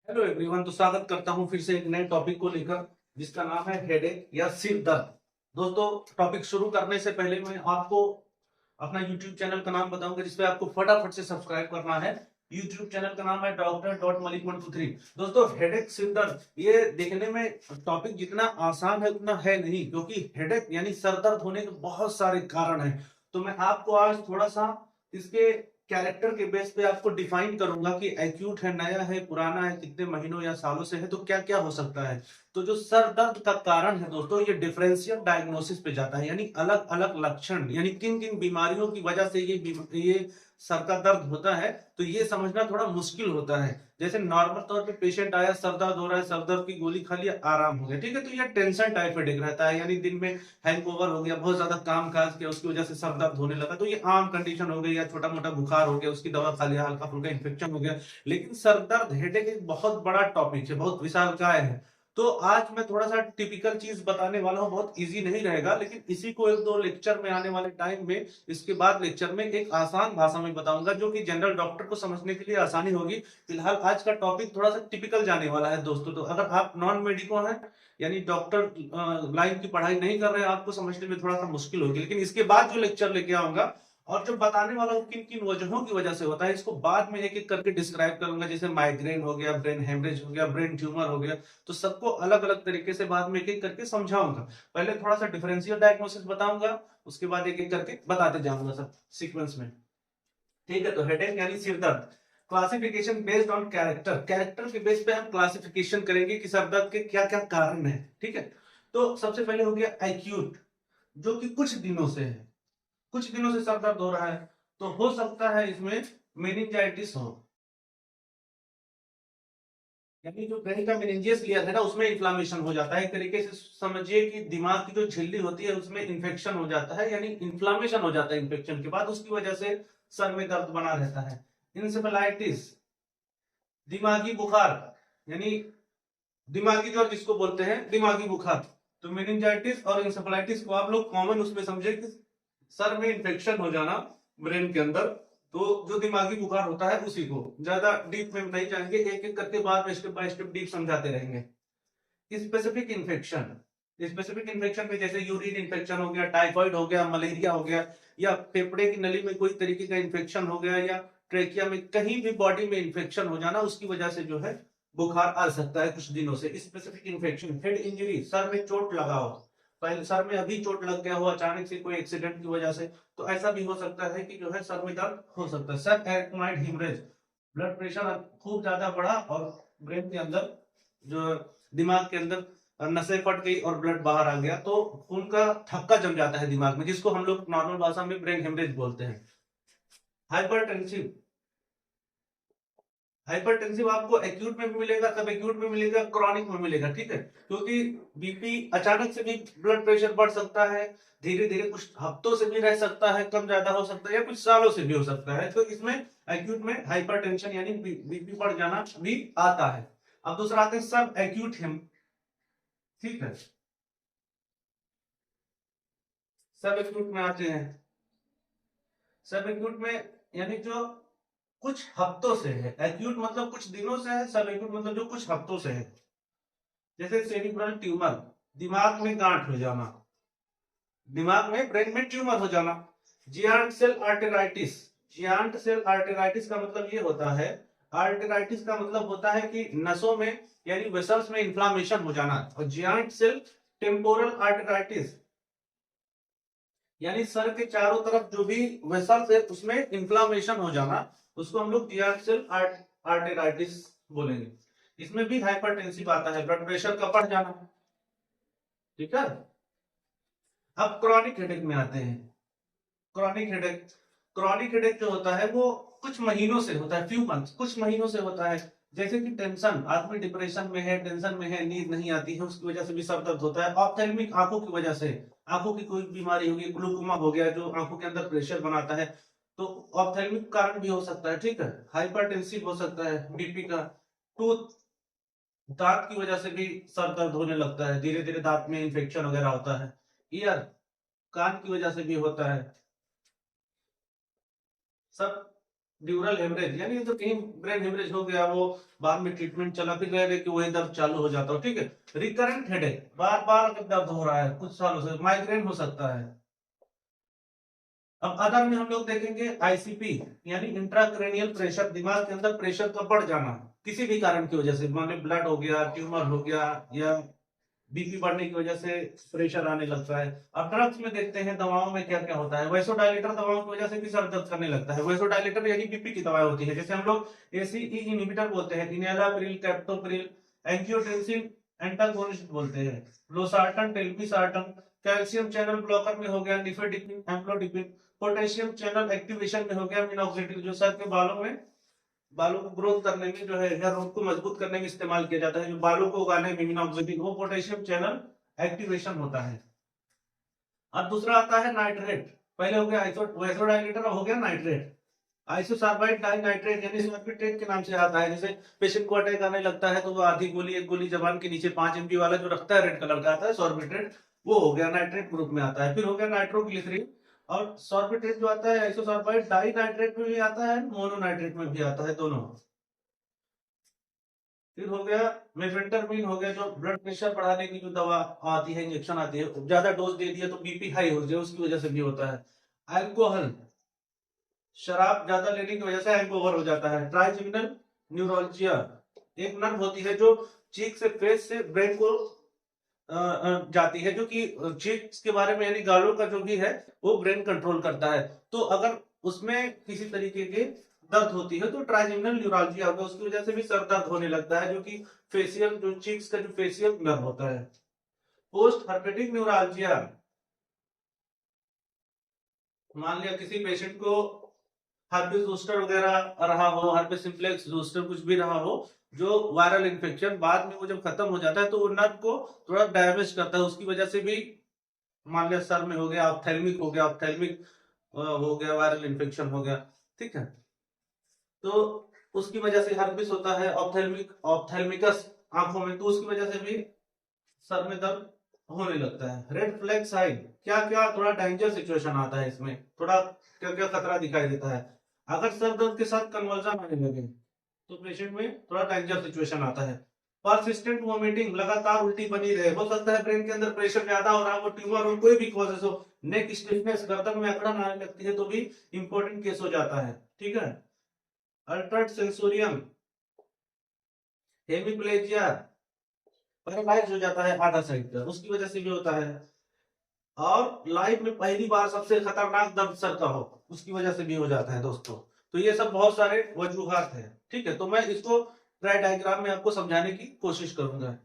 Hello everyone. तो स्वागत करता हूं फिर से एक नए टॉपिक को लेकर, जिसका नाम है हेडेक या सिर दर्द। दोस्तों, टॉपिक शुरू करने से पहले मैं आपको अपना यूट्यूब चैनल का नाम बताऊंगा, जिसपे आपको फटाफट से सब्सक्राइब करना है। यूट्यूब चैनल का नाम है डॉक्टर.मलिक123। दोस्तों, हेडेक सिर दर्द ये देखने में टॉपिक जितना आसान है उतना है नहीं, क्योंकि हेडेक यानी सर दर्द होने के बहुत सारे कारण हैं। तो मैं आपको आज थोड़ा सा इसके कैरेक्टर के बेस पे आपको डिफाइन करूंगा कि एक्यूट है, नया है, पुराना है, कितने महीनों या सालों से है, तो क्या क्या हो सकता है। तो जो सर दर्द का कारण है दोस्तों, ये डिफरेंशियल डायग्नोसिस पे जाता है, यानी अलग अलग लक्षण, यानी किन किन बीमारियों की वजह से ये सर का दर्द होता है, तो ये समझना थोड़ा मुश्किल होता है। जैसे नॉर्मल तौर पे पेशेंट आया, सर दर्द हो रहा है, सर दर्द की गोली खा लिया, आराम हो गया, ठीक है, तो ये टेंशन टाइफाइड रहता है, यानी दिन में हैंगओवर हो गया, बहुत ज्यादा काम काज किया, उसकी वजह से सर दर्द होने लगा, तो ये आम कंडीशन हो गई। या छोटा मोटा बुखार हो गया, उसकी दवा खा लिया, हल्का फुल्का इन्फेक्शन हो गया। लेकिन सर दर्द, हेडेक एक बहुत बड़ा टॉपिक है, बहुत विशालकाय है। तो आज मैं थोड़ा सा टिपिकल चीज बताने वाला हूँ, बहुत इजी नहीं रहेगा, लेकिन इसी को एक दो लेक्चर में आने वाले टाइम में, इसके बाद लेक्चर में एक आसान भाषा में बताऊंगा, जो कि जनरल डॉक्टर को समझने के लिए आसानी होगी। फिलहाल आज का टॉपिक थोड़ा सा टिपिकल जाने वाला है दोस्तों। तो अगर आप नॉन मेडिको हैं, यानी डॉक्टर लाइन की पढ़ाई नहीं कर रहे हैं, आपको समझने में थोड़ा सा मुश्किल होगी। लेकिन इसके बाद जो लेक्चर लेके आऊंगा और जो बताने वाला हूँ किन किन वजहों की वजह से होता है, इसको बाद में एक एक करके डिस्क्राइब करूंगा। जैसे माइग्रेन हो गया, ब्रेन हेमरेज हो गया, ब्रेन ट्यूमर हो गया, तो सबको अलग अलग तरीके से बाद में एक एक करके समझाऊंगा। पहले थोड़ा सा डिफरेंशियल डायग्नोसिस बताऊंगा, उसके बाद एक एक करके बताते जाऊंगा सब सीक्वेंस में। ठीक है, तो हेडेक यानी सिर दर्द। Classification based on character, character के बेस पे हम क्लासिफिकेशन करेंगे कि सर दर्द के क्या क्या कारण है। ठीक है, तो सबसे पहले हो गया एक्यूट, जो कि कुछ दिनों से है, कुछ दिनों से सर दर्द हो रहा है। तो हो सकता है इसमें मेनिंजाइटिस हो, यानी जो ब्रेन का मेनिंजियस लेयर है ना, उसमें इन्फ्लामेशन हो जाता है। एक तरीके से समझिए कि दिमाग की जो झिल्ली होती है उसमें इन्फेक्शन हो जाता है, यानी इन्फ्लामेशन हो जाता है। इन्फेक्शन के बाद उसकी वजह से सर में दर्द बना रहता है। इंसेफेलाइटिस, दिमागी बुखार, यानी दिमागी ज्वर जिसको बोलते हैं, दिमागी बुखार। तो मेनिंजाइटिस और इंसेफेलाइटिस को आप लोग कॉमन उसमें समझे कि सर में इंफेक्शन हो जाना ब्रेन के अंदर। तो जो दिमागी बुखार होता है उसी को, ज्यादा डीप में नहीं जाएंगे, एक एक करके बाद में स्टेप बाय स्टेप डीप समझाते रहेंगे। स्पेसिफिक इन्फेक्शन, स्पेसिफिक इन्फेक्शन में जैसे यूरिन इन्फेक्शन हो गया, टाइफाइड हो गया, मलेरिया हो गया, या फेफड़े की नली में कोई तरीके का इन्फेक्शन हो गया, या ट्रेकिया में कहीं भी बॉडी में इन्फेक्शन हो जाना, उसकी वजह से जो है बुखार आ सकता है कुछ दिनों से। Specific infection, head injury, sir में चोट लगा हो, पहले सर में अभी चोट लग गया हो अचानक से कोई एक्सीडेंट की वजह से, तो ऐसा भी हो सकता है कि जो है सर में दर्द हो सकता है। सब एराक्नोइड हेमरेज, ब्लड प्रेशर खूब ज्यादा बढ़ा और ब्रेन के अंदर, जो दिमाग के अंदर नसें फट गई और ब्लड बाहर आ गया, तो खून का थक्का जम जाता है दिमाग में, जिसको हम लोग नॉर्मल भाषा में ब्रेन हेमरेज बोलते हैं। हाइपरटेंसिव, हाइपरटेंसिव आपको एक्यूट में भी मिलेगा, सब एक्यूट में मिलेगा, क्रॉनिक में मिलेगा। ठीक है, क्योंकि बीपी अचानक से भी ब्लड प्रेशर बढ़ सकता है, धीरे धीरे कुछ हफ्तों से भी रह सकता है, कम ज्यादा हो सकता है, या कुछ सालों से भी हो सकता है। तो इसमें एक्यूट में हाइपरटेंशन यानी बीपी बढ़ जाना भी आता है। अब दूसरा आते हैं सब एक्यूट हिम। ठीक है, सब एक्यूट में आते हैं। सब एक्यूट में यानी जो कुछ हफ्तों से है, एक्यूट मतलब कुछ दिनों से है, सब एक्यूट मतलब जो कुछ हफ्तों से है। जैसे सेरिब्रल ट्यूमर, दिमाग में गांठ हो जाना, दिमाग में ब्रेन में ट्यूमर हो जाना। Giant cell arteritis, giant cell arteritis का मतलब ये होता है, आर्टेराइटिस का मतलब होता है कि नसों में यानी वेसल्स में इंफ्लामेशन हो जाना। और जियांट सेल टेम्पोरल आर्टेराइटिस, यानी सर के चारों तरफ जो भी वेसल्स है उसमें इंफ्लामेशन हो जाना, उसको हम लोग जियांट सेल आर्टेराइटिस बोलेंगे। इसमें भी हाइपरटेंसिव आता है, ब्लड प्रेशर का बढ़ जाना। ठीक है, अब क्रॉनिक हेडेक में आते हैं। क्रॉनिक हेडेक, क्रॉनिक हेडेक जो होता है वो कुछ महीनों से होता है, फ्यू मंथ्स, कुछ महीनों से होता है। जैसे कि टेंशन, आदमी डिप्रेशन में है, टेंशन में है, नींद नहीं आती है, उसकी वजह से भी सर दर्द होता है। ऑप्थेल्मिक, आंखों की वजह से, आंखों की कोई बीमारी होगी, ग्लूकोमा हो गया जो आंखों के अंदर प्रेशर बनाता है, तो ऑप्थेल्मिक कारण भी हो सकता है। ठीक है, हाइपरटेंसिव हो सकता है, बीपी का। टूथ, दांत की वजह से भी सर दर्द होने लगता है, धीरे धीरे दांत में इंफेक्शन वगैरह होता है। ईयर, कान की वजह से भी होता है। सब ड्यूरल हेमरेज, यानी तो कहीं ब्रेन हेमरेज हो गया, वो बाद में ट्रीटमेंट चला, फिर रह रहे कि वही दर्द चालू हो जाता हो। ठीक है, रिकरेंट हेडेक, बार बार अगर दर्द हो रहा है कुछ सालों से, माइग्रेन हो सकता है। अब अदर में हम लोग देखेंगे आईसीपी, यानी इंट्राक्रेनियल प्रेशर, दिमाग के अंदर प्रेशर का बढ़ जाना किसी भी कारण की वजह से, मान लो ब्लड हो गया, ट्यूमर हो गया, या बीपी बढ़ने की वजह से प्रेशर आने लगता है। अब ड्रग्स में देखते हैं दवाओं में क्या क्या होता है। वैसोडाइलेटर दवाओं की वजह से भी सर दर्द करने लगता है। वैसोडाइलेटर यानी बीपी की दवाएं होती है, जैसे हम लोग एसीई इनहिबिटर बोलते हैं, इनेलाप्रिल, कैप्टोप्रिल, एंजियोटेंसिन एंटागोनिस्ट बोलते हैं, losartan, telmisartan. Calcium channel blocker में हो गया nifedipine, amlodipine. Potassium channel activation में हो गया मिनॉक्सिडिल, जो सर के बालों को ग्रोथ करने में, जो है हेयर रूट को मजबूत करने में इस्तेमाल किया जाता है, जो बालों को उगाने में मिनॉक्सिडिल, वो पोटेशियम चैनल एक्टिवेशन होता है। अब दूसरा आता है नाइट्रेट। पहले हो गया वैसोडाइलेटर, हो गया नाइट्रेट। आइसोसार्बाइड डाई नाइट्रेट यानी सॉर्बिट्रेट के नाम से आता है। जैसे पेशेंट को अटैक आने लगता है तो वो आधी गोली, एक गोली जबान के नीचे 5 mg वाला जो रखता है, रेड कलर का आता है सॉर्बिट्रेट, वो हो गया नाइट्रेट ग्रुप में आता है। फिर हो गया नाइट्रोग्लिसरीन। और सॉर्बिट्रेट जो आता है आइसोसार्बाइड डाई नाइट्रेट में भी आता है, मोनोनाइट्रेट में भी आता है, दोनों। फिर हो गया मेफेंटरमिन, हो गया जो ब्लड प्रेशर बढ़ाने की जो दवा आती है, इंजेक्शन आती है, ज्यादा डोज दे दिया तो बीपी हाई हो जाए, उसकी वजह से भी होता है। अल्कोहल, शराब ज्यादा लेने की वजह से हैंगओवर हो जाता है। ट्राइजेमिनल न्यूरोलजिया, एक नर्व होती है जो चीक से फेस से ब्रेन को जाती है, जो कि चीक्स के बारे में, यानी गालों का जो भी है वो ब्रेन कंट्रोल करता है। तो अगर उसमें किसी तरीके के दर्द होती है तो ट्राइजेमिनल न्यूरोलजिया होगा, उसकी वजह से भी सर दर्द होने लगता है, जो कि फेशियल, जो चीक्स का जो फेशियल नर्व होता है। पोस्ट हर्पेटिक न्यूरोलजिया, मान लिया किसी पेशेंट को हर्पिस जोस्टर वगैरह रहा हो, हर्पिस सिम्प्लेक्स जोस्टर कुछ भी रहा हो, जो वायरल इन्फेक्शन बाद में वो जब खत्म हो जाता है तो वो नर्व को थोड़ा डैमेज करता है, उसकी वजह से भी मान लिया सर में हो गया, ऑप्थेल्मिक हो गया, ऑप्थेल्मिक हो गया, वायरल इन्फेक्शन हो गया। ठीक है, तो उसकी वजह से हर्पिस होता है, ऑप्थेल्मिक, ऑप्थेल्मिकस आंखों में, तो उसकी वजह से भी सर में दर्द होने लगता है। रेड फ्लैग साइन, क्या क्या थोड़ा डेंजर सिचुएशन आता है इसमें, थोड़ा क्या क्या खतरा दिखाई देता है। अगर सर दर्द के साथ कन्वर्जन आने लगे तो पेशेंट में थोड़ा डेंजर सिचुएशन आता है। परसिस्टेंट वोमिटिंग, लगातार उल्टी बनी रहे, हो सकता है ब्रेन के अंदर प्रेशर ज्यादा हो रहा है, वो ट्यूमर हो, कोई भी कॉजेस हो, नेक स्टिफनेस, गर्दन में अकड़न आने लगती है, तो भी इंपॉर्टेंट केस हो जाता है। ठीक है, अल्टर्ड सेंसोरियम, हेमिप्लेजिया, पैरालाइज हो जाता है आधा साइड का, उसकी वजह से भी होता है। और लाइफ में पहली बार सबसे खतरनाक दर्द सर का हो, उसकी वजह से भी हो जाता है दोस्तों। तो ये सब बहुत सारे वजूहात हैं। ठीक है, तो मैं इसको ट्राई डायग्राम में आपको समझाने की कोशिश करूंगा।